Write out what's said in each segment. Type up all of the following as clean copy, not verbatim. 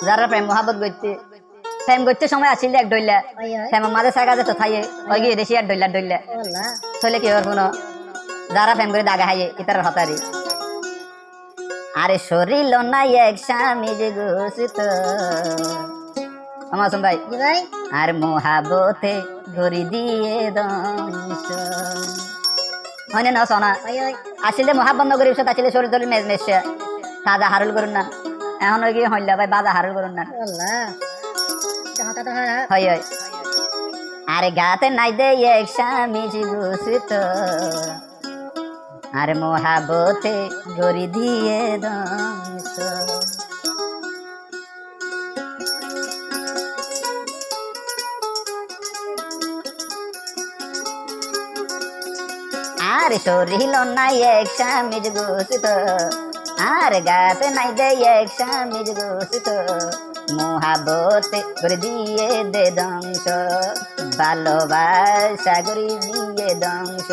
যারা প্রেম মহাবত করতে সময় আসিল এক ডইলা প্রেম মাঝে সাকা যেত থাইয়ে ওই গিয়ে দেশি আর ডইলা চলে কি ওর কোনো যারা প্রেম করে দাগা হাইয়ে ইতার হতারি আরে শরীর নাই এক স্বামী যে ঘোষিত আমার ভাই আর মহাবতে গড়ি দিয়ে দংশ হয় না সোনা আসলে মহাবত নগরীর সাথে আসলে শরীর ধরে মেশে তাজা হারুল করুন না এখন গিয়ে হইলা ভাই বাজা হারুল করুন না হয় হয় আরে গাতে নাই দে এক স্বামী যে ঘোষিত আর মহাবতে গড়ি দিয়ে দংশ আর শরীর নাই এক স্বামী যে ঘোষিত আর গাতে নাই দে এক স্বামী যে ঘোষিত মহাবতে গড়ি দিয়ে দে দংশ ভালোবাসা গড়ি দিয়ে দংশ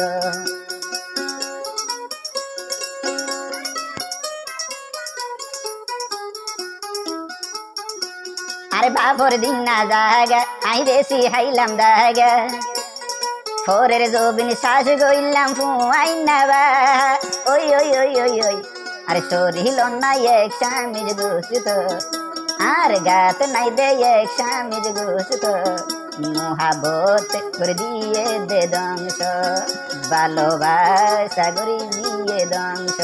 আরে বাপর দিন না জায়গা আই বেশি হাইলাম দাগা ফোরের জবিন শ্বাস গইলাম ফুয়াই না বা ওই ওই ওই ওই ওই আরে শরীর নাই এক স্বামী যে ঘোষিত আর গাতে নাই দে এক স্বামী যে ঘোষিত মহাবতে করে দিয়ে দে দংশ ভালোবাসা করে দিয়ে দংশ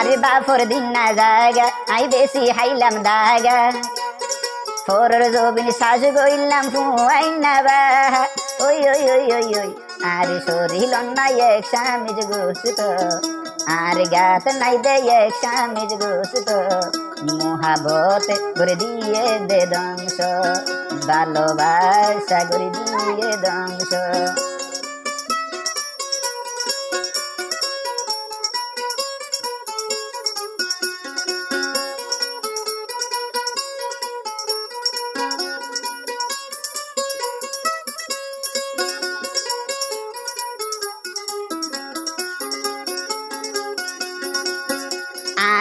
আরে বাপর দিন না জায়গা আই বেশি হাইলাম দাগা ফোরের জবিন শ্বাস গইলাম ফুয়াই না বা ওই ওই ওই ওই ওই আরে শরীর নাই এক স্বামী যে ঘোষিত আর গাত নাই দে এক স্বামী যে ঘোষিত মহাবতে করে দিয়ে দে দংশ ভালোবাসা করে দিয়ে দংশ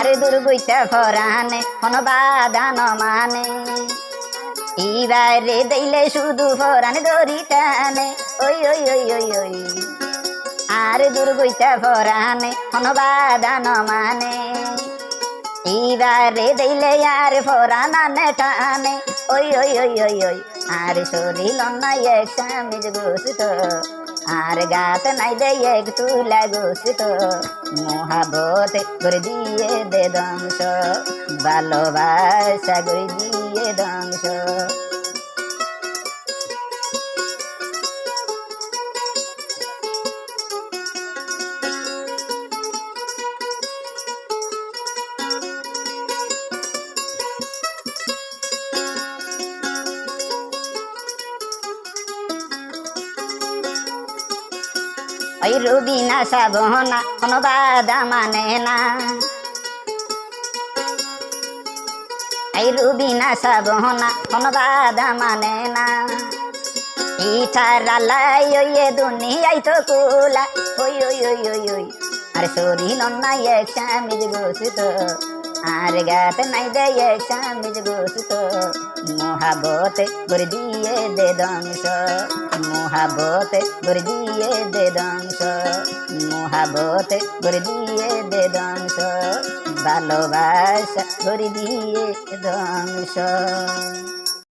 আরে দুর্গইটা ফরানে কোন বাদান মানে ইবারে দিলে শুধু ফরানে দড়ি টানে ওই ওই ওই ওই ওই আরে দুর্গইটা ফরানে কোন বাদান মানে ইবারে দিলে আর ফরানে টানে ওই ওই ওই ওই ওই আরে শরীর নাই এক স্বামী যে ঘোষিত আর গাত নাই দে এক তুলা ঘোষিত মহাবতে করে দিয়ে দে দংশ ভালোবাসা করে দিয়ে দংশ ওই রুবি না সাবনা কোনো বাধা মানে না এই রুবি না সাবনা কোনো বাধা মানে না ইথারা লাই ওই দুনিয়াই তো কুলা ওই ওই ওই ওই ওই আর শরীর নাই এক স্বামী যে ঘোষিত আর গাতে নাই দে এক স্বামী যে ঘোষিত মহাবতে করে দিয়ে দে দংশ মহাবতে করে দিয়ে দে দংশ মহাবতে করে দিয়ে দে দংশ ভালোবাসা করে দিয়ে দংশ